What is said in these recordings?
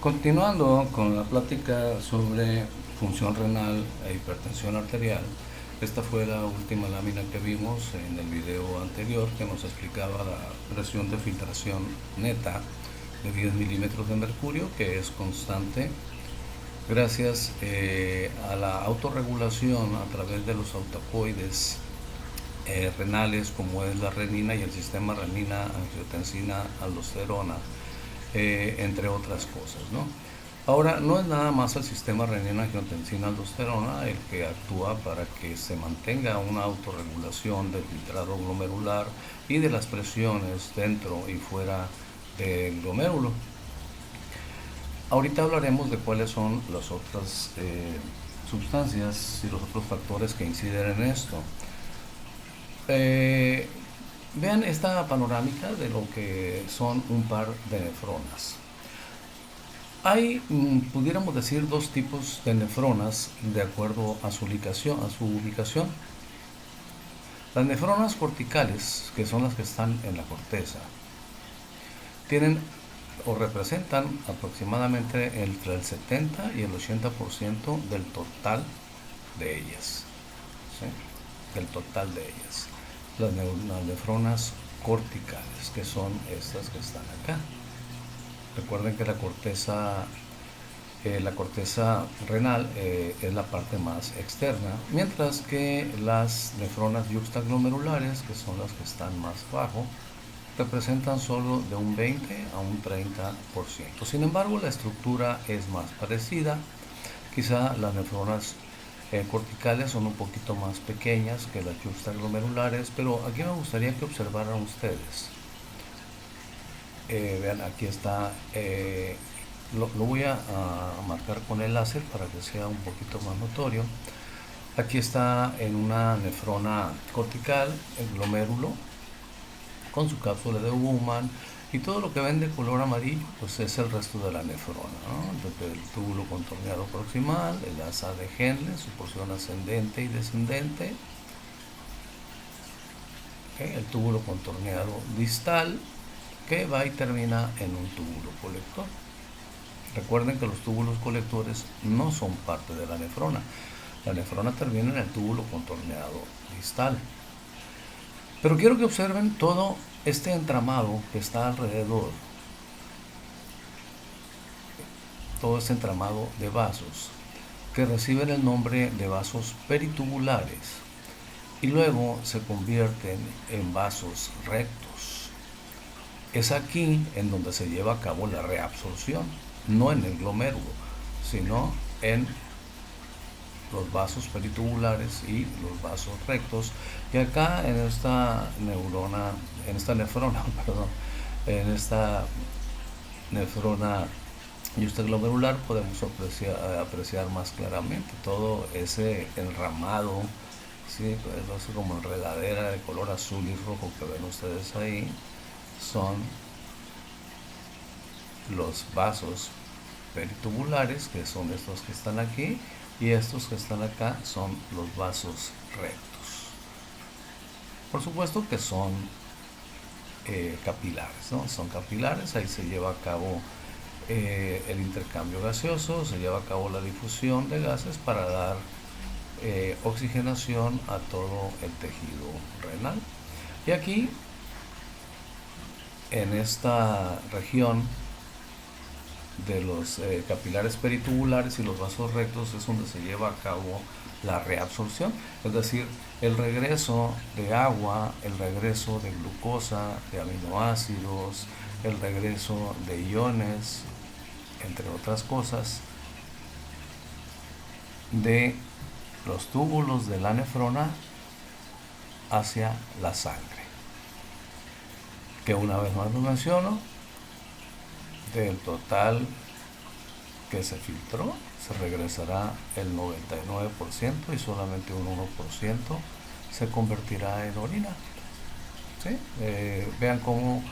Continuando con la plática sobre función renal e hipertensión arterial, esta fue la última lámina que vimos en el video anterior que nos explicaba la presión de filtración neta de 10 milímetros de mercurio, que es constante gracias a la autorregulación a través de los autacoides renales, como es la renina y el sistema renina-angiotensina-aldosterona, entre otras cosas, ¿no? Ahora, no es nada más el sistema renina-angiotensina-aldosterona el que actúa para que se mantenga una autorregulación del filtrado glomerular y de las presiones dentro y fuera del glomérulo. Ahorita hablaremos de cuáles son las otras sustancias y los otros factores que inciden en esto. Vean esta panorámica de lo que son un par de nefronas. Hay, pudiéramos decir, dos tipos de nefronas de acuerdo a su ubicación. Las nefronas corticales, que son las que están en la corteza, tienen o representan aproximadamente entre el 70 y el 80% del total de ellas, ¿sí? Del total de ellas. Las nefronas corticales, que son estas que están acá. Recuerden que la corteza renal es la parte más externa, mientras que las nefronas yuxtaglomerulares, que son las que están más abajo, representan solo de un 20 a un 30%. Sin embargo, la estructura es más parecida. Quizá las nefronas corticales son un poquito más pequeñas que las yuxtaglomerulares, pero aquí me gustaría que observaran ustedes. Vean, aquí está, lo voy a marcar con el láser para que sea un poquito más notorio. Aquí está en una nefrona cortical el glomérulo con su cápsula de Bowman, y todo lo que ven de color amarillo pues es el resto de la nefrona, ¿no? Desde el túbulo contorneado proximal, el asa de Henle, su porción ascendente y descendente, el túbulo contorneado distal, que va y termina en un túbulo colector. Recuerden que los túbulos colectores no son parte de la nefrona. La nefrona termina en el túbulo contorneado distal. Pero quiero que observen todo este entramado que está alrededor, todo este entramado de vasos que reciben el nombre de vasos peritubulares y luego se convierten en vasos rectos. Es aquí en donde se lleva a cabo la reabsorción, no en el glomérulo, sino en los vasos peritubulares y los vasos rectos. Y acá en esta nefrona yuxtaglomerular podemos apreciar más claramente todo ese enramado, ¿sí? Pues, como enredadera de color azul y rojo que ven ustedes ahí, son los vasos peritubulares, que son estos que están aquí, y estos que están acá son los vasos rectos. Por supuesto que son capilares, ¿no? Son capilares, ahí se lleva a cabo el intercambio gaseoso, se lleva a cabo la difusión de gases para dar oxigenación a todo el tejido renal. Y aquí, en esta región de los capilares peritubulares y los vasos rectos, es donde se lleva a cabo la reabsorción, es decir, el regreso de agua, el regreso de glucosa, de aminoácidos, el regreso de iones, entre otras cosas, de los túbulos de la nefrona hacia la sangre, que una vez más lo menciono, del total que se filtró se regresará el 99% y solamente un 1% se convertirá en orina, ¿sí? Vean cómo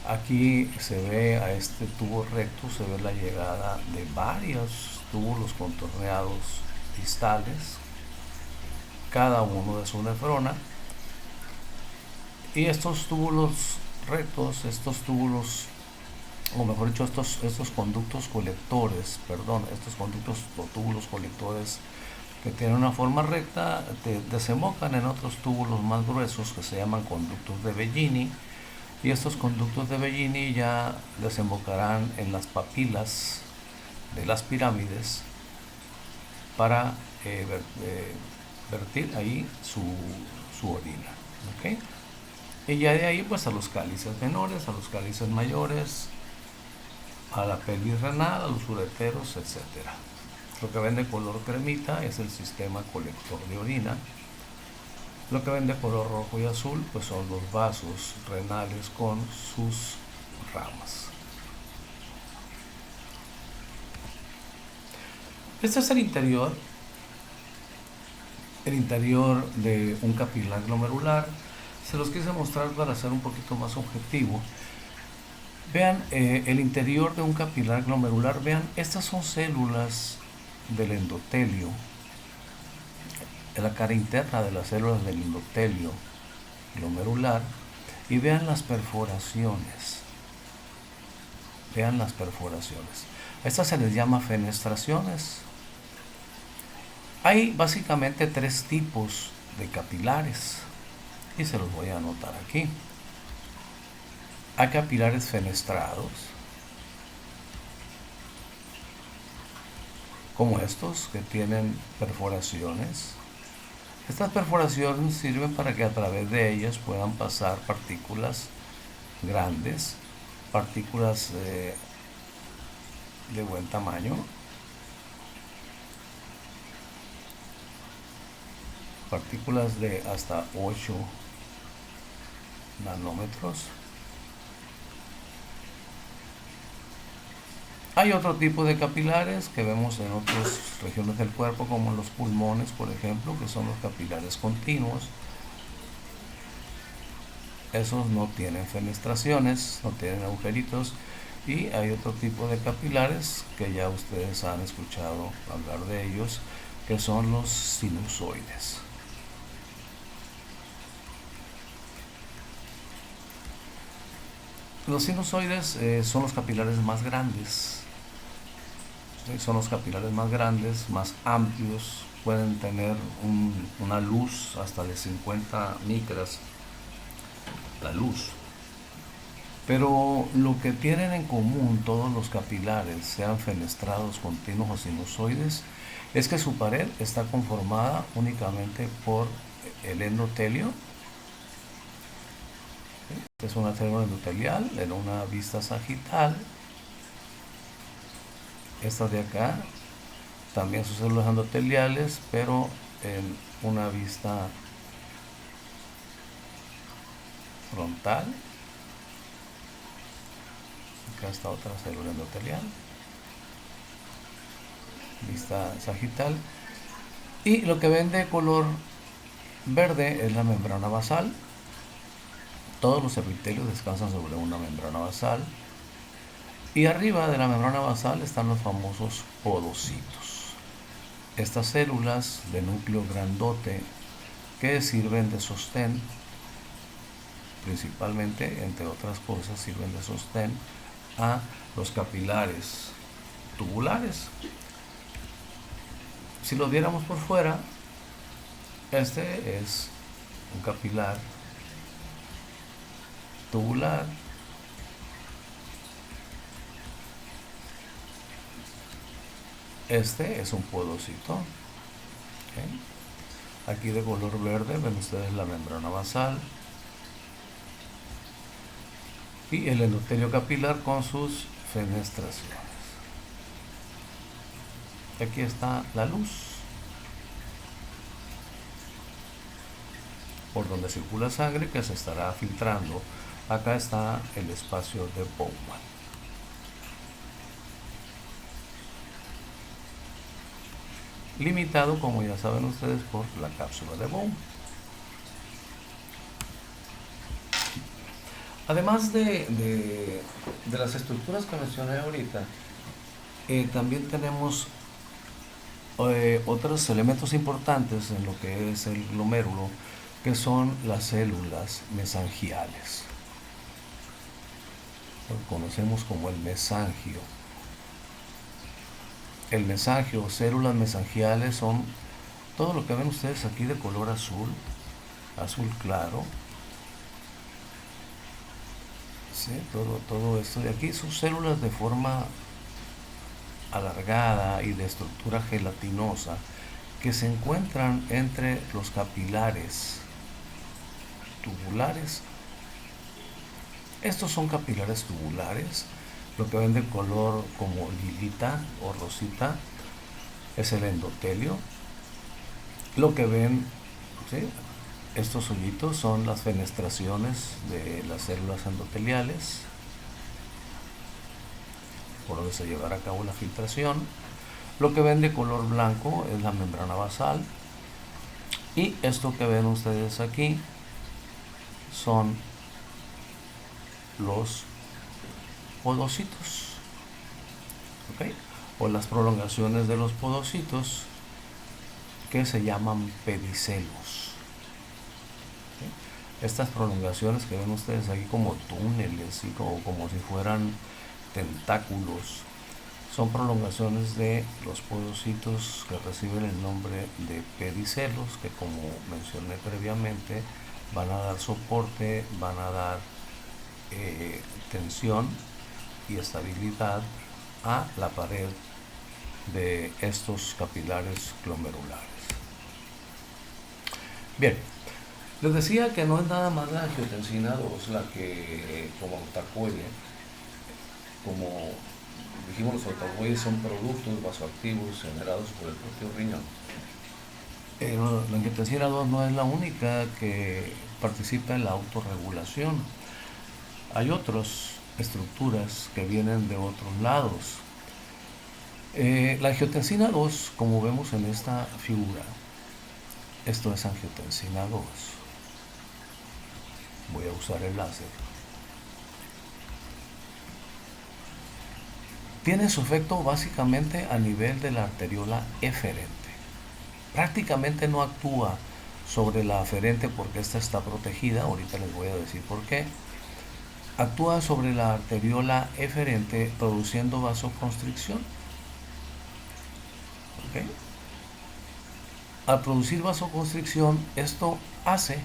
aquí se ve a este tubo recto, se ve la llegada de varios túbulos contorneados distales, cada uno de su nefrona, y estos túbulos rectos, estos túbulos o mejor dicho, estos conductos colectores, perdón, estos conductos o túbulos colectores que tienen una forma recta, desembocan en otros túbulos más gruesos que se llaman conductos de Bellini, y estos conductos de Bellini ya desembocarán en las papilas de las pirámides para vertir ahí su orina. ¿Okay? Y ya de ahí pues a los cálices menores, a los cálices mayores, a la pelvis renal, a los ureteros, etcétera. Lo que ven de color cremita es el sistema colector de orina. Lo que ven de color rojo y azul pues son los vasos renales con sus ramas. Este es el interior de un capilar glomerular. Se los quise mostrar para ser un poquito más objetivo. Vean el interior de un capilar glomerular. Vean, estas son células del endotelio, en la cara interna de las células del endotelio glomerular, y vean las perforaciones. Vean las perforaciones. A estas se les llama fenestraciones. Hay básicamente tres tipos de capilares y se los voy a anotar aquí. Hay capilares fenestrados, como estos que tienen perforaciones. Estas perforaciones sirven para que a través de ellas puedan pasar partículas grandes, partículas de buen tamaño, partículas de hasta 8 nanómetros. Hay otro tipo de capilares que vemos en otras regiones del cuerpo, como en los pulmones, por ejemplo, que son los capilares continuos. Esos no tienen fenestraciones, no tienen agujeritos. Y hay otro tipo de capilares que ya ustedes han escuchado hablar de ellos, que son los sinusoides. Los sinusoides son los capilares más grandes. Son los capilares más grandes, más amplios, pueden tener una luz hasta de 50 micras, la luz. Pero lo que tienen en común todos los capilares, sean fenestrados, continuos o sinusoides, es que su pared está conformada únicamente por el endotelio. Esta es una célula endotelial en una vista sagital. Estas de acá también son células endoteliales, pero en una vista frontal. Acá está otra célula endotelial, vista sagital. Y lo que ven de color verde es la membrana basal. Todos los epitelios descansan sobre una membrana basal. Y arriba de la membrana basal están los famosos podocitos. Estas células de núcleo grandote que sirven de sostén, principalmente, entre otras cosas, sirven de sostén a los capilares tubulares. Si los viéramos por fuera, este es un capilar tubular. Este es un podocito. ¿Okay? Aquí de color verde ven ustedes la membrana basal y el endotelio capilar con sus fenestraciones. Aquí está la luz por donde circula sangre que se estará filtrando. Acá está el espacio de Bowman, limitado, como ya saben ustedes, por la cápsula de Bowman. Además de las estructuras que mencioné ahorita, también tenemos otros elementos importantes en lo que es el glomérulo, que son las células mesangiales. lo que conocemos como el mesangio. El mesangio, células mesangiales, son todo lo que ven ustedes aquí de color azul, azul claro. ¿Sí? Todo esto de aquí son células de forma alargada y de estructura gelatinosa que se encuentran entre los capilares tubulares. Estos son capilares tubulares. Lo que ven de color como lilita o rosita es el endotelio. Lo que ven, ¿sí?, estos hoyitos son las fenestraciones de las células endoteliales, por donde se llevará a cabo la filtración. Lo que ven de color blanco es la membrana basal. Y esto que ven ustedes aquí son los podocitos, ¿ok? O las prolongaciones de los podocitos, que se llaman pedicelos. ¿Sí? Estas prolongaciones que ven ustedes aquí como túneles, ¿sí?, como si fueran tentáculos, son prolongaciones de los podocitos que reciben el nombre de pedicelos, que, como mencioné previamente, van a dar soporte, van a dar tensión y estabilidad a la pared de estos capilares glomerulares. Bien, les decía que no es nada más la angiotensina 2 la que, como tacoide, como dijimos, los alcaloides son productos vasoactivos generados por el propio riñón. La angiotensina 2 no es la única que participa en la autorregulación. Hay otras estructuras que vienen de otros lados. La angiotensina 2, como vemos en esta figura, esto es angiotensina 2. Voy a usar el láser. Tiene su efecto básicamente a nivel de la arteriola eferente. Prácticamente no actúa sobre la aferente porque esta está protegida, ahorita les voy a decir por qué. Actúa sobre la arteriola eferente produciendo vasoconstricción. ¿Okay? Al producir vasoconstricción, esto hace,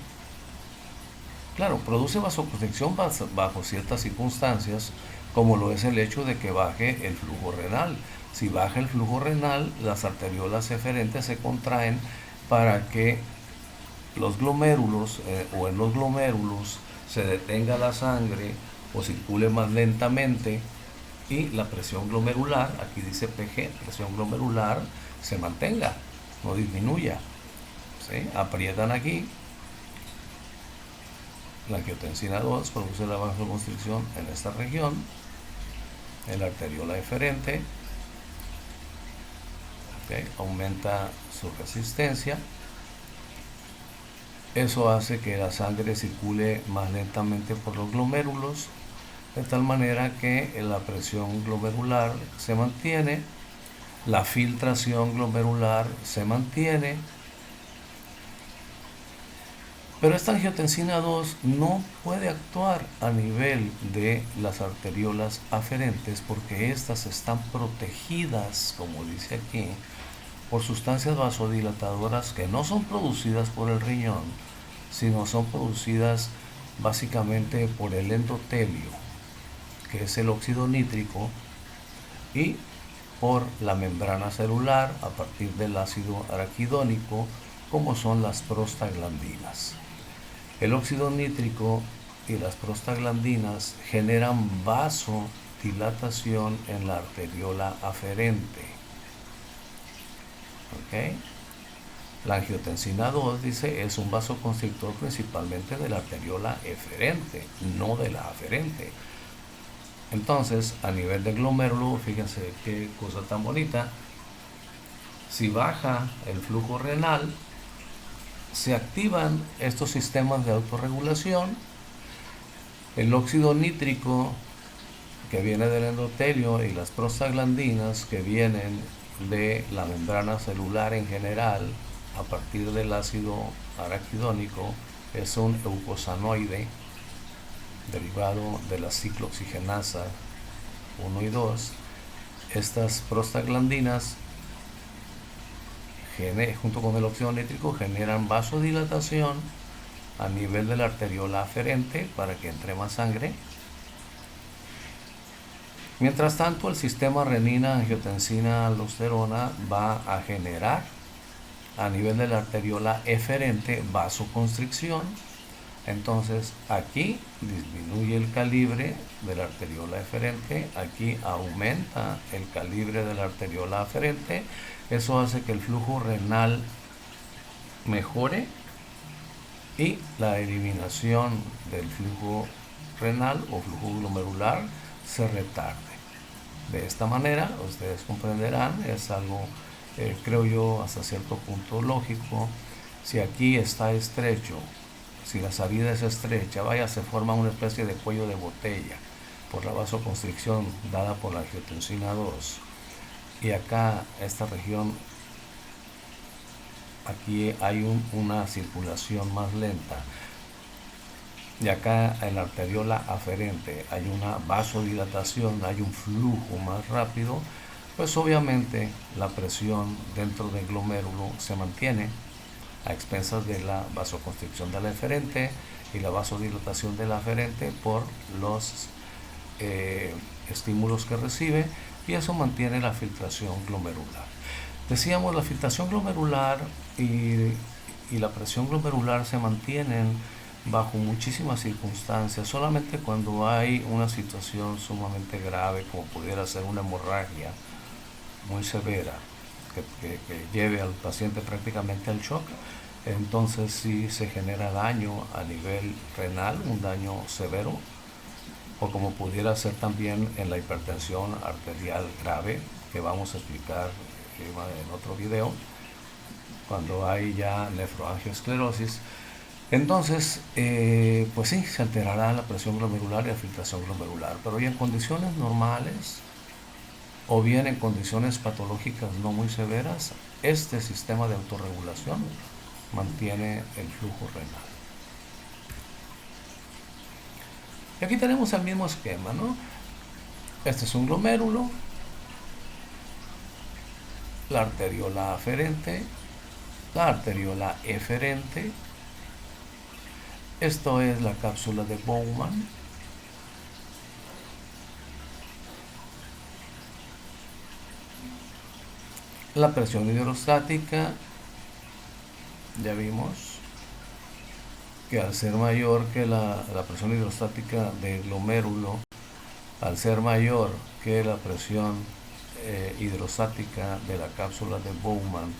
claro, produce vasoconstricción bajo ciertas circunstancias, como lo es el hecho de que baje el flujo renal. Si baja el flujo renal, las arteriolas eferentes se contraen para que los glomérulos o en los glomérulos se detenga la sangre o circule más lentamente y la presión glomerular, aquí dice PG, presión glomerular, se mantenga, no disminuya. ¿Sí? Aprietan aquí. La angiotensina 2 produce la vasoconstricción en esta región, en la arteriola eferente. ¿Okay? Aumenta su resistencia. Eso hace que la sangre circule más lentamente por los glomérulos, de tal manera que la presión glomerular se mantiene, la filtración glomerular se mantiene. Pero esta angiotensina 2 no puede actuar a nivel de las arteriolas aferentes porque estas están protegidas, como dice aquí, por sustancias vasodilatadoras que no son producidas por el riñón, sino son producidas básicamente por el endotelio, que es el óxido nítrico, y por la membrana celular a partir del ácido araquidónico, como son las prostaglandinas. El óxido nítrico y las prostaglandinas generan vasodilatación en la arteriola aferente. ¿Okay? La angiotensina 2, dice, es un vasoconstrictor principalmente de la arteriola eferente, no de la aferente. Entonces, a nivel de glomérulo, fíjense qué cosa tan bonita. Si baja el flujo renal, se activan estos sistemas de autorregulación. El óxido nítrico que viene del endotelio y las prostaglandinas que vienen de la membrana celular en general a partir del ácido araquidónico es un eicosanoide. derivado de la ciclooxigenasa 1 y 2. Estas prostaglandinas, junto con el óxido nítrico, generan vasodilatación a nivel de la arteriola aferente para que entre más sangre. Mientras tanto, el sistema renina-angiotensina-aldosterona va a generar a nivel de la arteriola eferente vasoconstricción. Entonces aquí disminuye el calibre de la arteriola eferente, aquí aumenta el calibre de la arteriola aferente. Eso hace que el flujo renal mejore y la eliminación del flujo renal o flujo glomerular se retarde. De esta manera, ustedes comprenderán, es algo, creo yo, hasta cierto punto lógico. Si aquí está estrecho, si la salida es estrecha, se forma una especie de cuello de botella por la vasoconstricción dada por la angiotensina 2. Y acá, esta región, aquí hay una circulación más lenta. Y acá en la arteriola aferente hay una vasodilatación, hay un flujo más rápido, pues obviamente la presión dentro del glomérulo se mantiene a expensas de la vasoconstricción de la eferente y la vasodilatación de la aferente por los estímulos que recibe, y eso mantiene la filtración glomerular. Decíamos, la filtración glomerular y la presión glomerular se mantienen bajo muchísimas circunstancias. Solamente cuando hay una situación sumamente grave, como pudiera ser una hemorragia muy severa que lleve al paciente prácticamente al shock, entonces sí se genera daño a nivel renal, un daño severo, o como pudiera ser también en la hipertensión arterial grave, que vamos a explicar en otro video, cuando hay ya nefroangioesclerosis. Entonces, pues sí, se alterará la presión glomerular y la filtración glomerular, pero ya en condiciones normales o bien en condiciones patológicas no muy severas, este sistema de autorregulación mantiene el flujo renal. Y aquí tenemos el mismo esquema, ¿no? Este es un glomérulo, la arteriola aferente, la arteriola eferente. Esto es la cápsula de Bowman. La presión hidrostática, ya vimos que al ser mayor que la presión hidrostática del glomérulo, al ser mayor que la presión hidrostática de la cápsula de Bowman,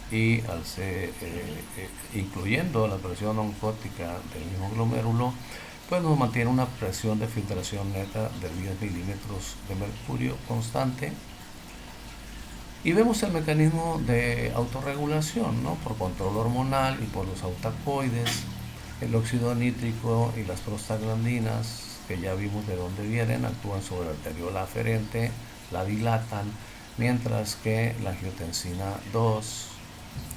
y al ser, incluyendo la presión oncótica del mismo glomérulo, pues nos mantiene una presión de filtración neta de 10 milímetros de mercurio constante. Y vemos el mecanismo de autorregulación, ¿no? Por control hormonal y por los autacoides, el óxido nítrico y las prostaglandinas, que ya vimos de dónde vienen, actúan sobre la arteriola aferente, la dilatan, mientras que la angiotensina 2,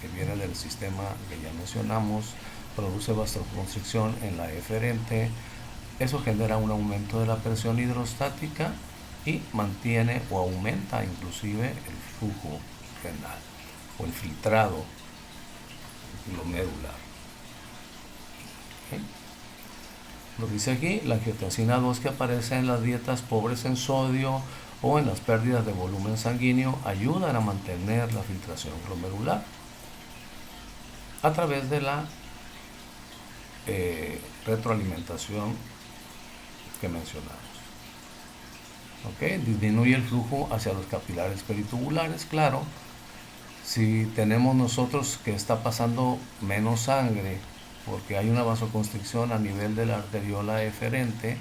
que viene del sistema que ya mencionamos, produce vasoconstricción en la eferente. Eso genera un aumento de la presión hidrostática y mantiene o aumenta inclusive el flujo renal o el filtrado glomerular. ¿Okay? Lo dice aquí, la angiotensina 2 que aparece en las dietas pobres en sodio o en las pérdidas de volumen sanguíneo ayudan a mantener la filtración glomerular a través de la retroalimentación que mencionamos. ¿Okay? Disminuye el flujo hacia los capilares peritubulares, claro. Si tenemos nosotros que está pasando menos sangre porque hay una vasoconstricción a nivel de la arteriola eferente,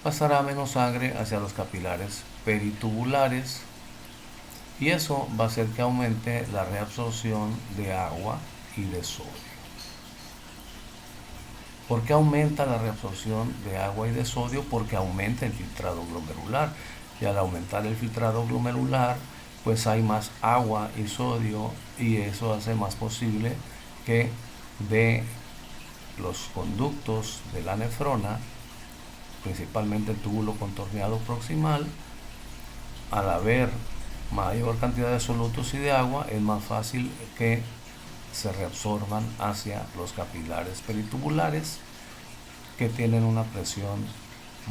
pasará menos sangre hacia los capilares peritubulares, y eso va a hacer que aumente la reabsorción de agua y de sodio. ¿Por qué aumenta la reabsorción de agua y de sodio? Porque aumenta el filtrado glomerular, y al aumentar el filtrado glomerular, pues hay más agua y sodio, y eso hace más posible que de los conductos de la nefrona principalmente el túbulo contorneado proximal, al haber mayor cantidad de solutos y de agua, es más fácil que se reabsorban hacia los capilares peritubulares, que tienen una presión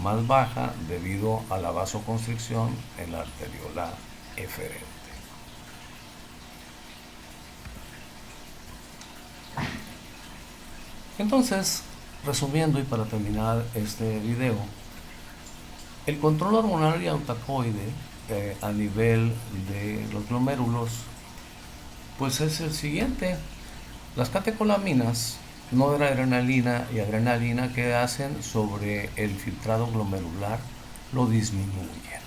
más baja debido a la vasoconstricción en la arteriola eferente. Entonces, resumiendo y para terminar este video, el control hormonal y autacoide a nivel de los glomérulos pues es el siguiente. Las catecolaminas, noradrenalina y adrenalina, que hacen sobre el filtrado glomerular, lo disminuyen.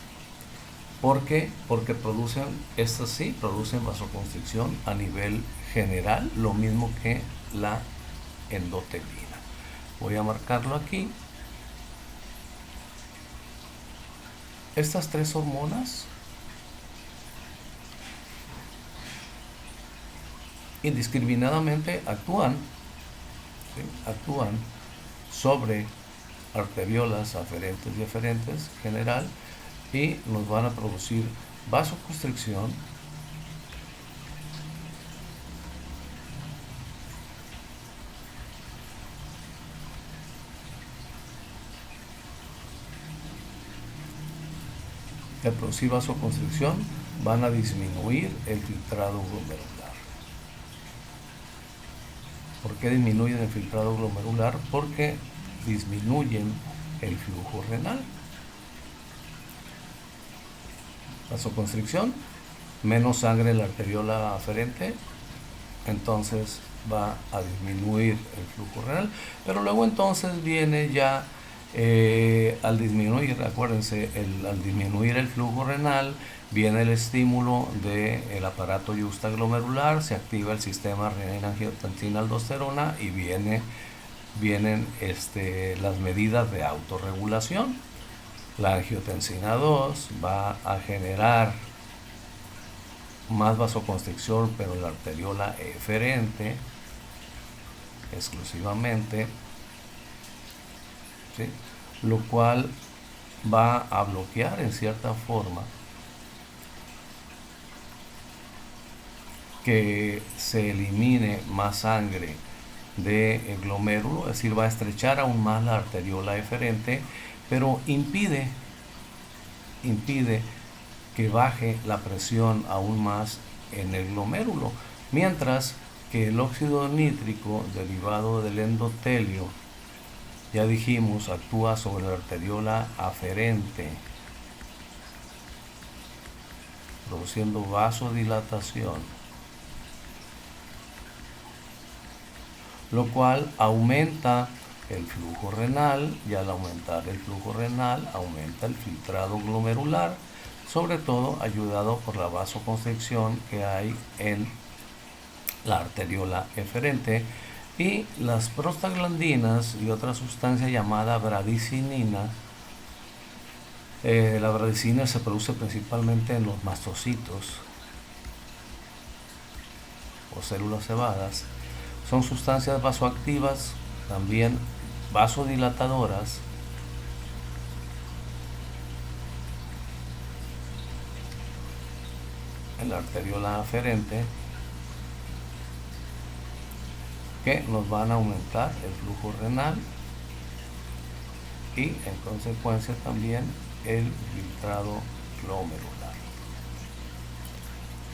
¿Por qué? Porque producen, estas sí, producen vasoconstricción a nivel general, lo mismo que la endotelina. Voy a marcarlo aquí. Estas tres hormonas indiscriminadamente actúan sobre arteriolas aferentes y eferentes general, y nos van a producir vasoconstricción, de producir vasoconstricción van a disminuir el filtrado glomerular. ¿Por qué disminuyen el filtrado glomerular? Porque disminuyen el flujo renal. Vasoconstricción, menos sangre en la arteriola aferente, entonces va a disminuir el flujo renal. Pero luego entonces viene ya al disminuir, acuérdense, al disminuir el flujo renal, viene el estímulo del aparato yuxtaglomerular, se activa el sistema renina-angiotensina-aldosterona y vienen las medidas de autorregulación. La angiotensina 2 va a generar más vasoconstricción, pero en la arteriola eferente exclusivamente, ¿sí? Lo cual va a bloquear en cierta forma que se elimine más sangre del glomérulo, es decir, va a estrechar aún más la arteriola eferente, pero impide que baje la presión aún más en el glomérulo, mientras que el óxido nítrico derivado del endotelio, ya dijimos, actúa sobre la arteriola aferente, produciendo vasodilatación, lo cual aumenta el flujo renal, y al aumentar el flujo renal aumenta el filtrado glomerular, sobre todo ayudado por la vasoconstricción que hay en la arteriola eferente, y las prostaglandinas y otra sustancia llamada bradicinina. La bradicina se produce principalmente en los mastocitos o células cebadas. Son sustancias vasoactivas, también vasodilatadoras, en la arteriola aferente, que nos van a aumentar el flujo renal y en consecuencia también el filtrado glomerular.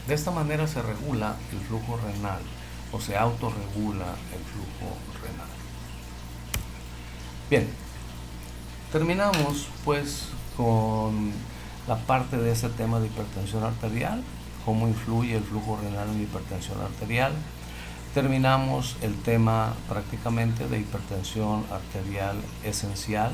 De esta manera se regula el flujo renal, o se autorregula el flujo renal. Bien, terminamos pues con la parte de este tema de hipertensión arterial, cómo influye el flujo renal en la hipertensión arterial. Terminamos el tema prácticamente de hipertensión arterial esencial,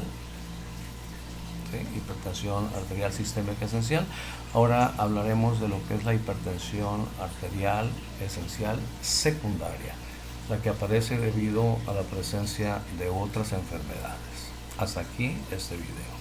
¿sí? Hipertensión arterial sistémica esencial. Ahora hablaremos de lo que es la hipertensión arterial esencial secundaria, la que aparece debido a la presencia de otras enfermedades. Hasta aquí este video.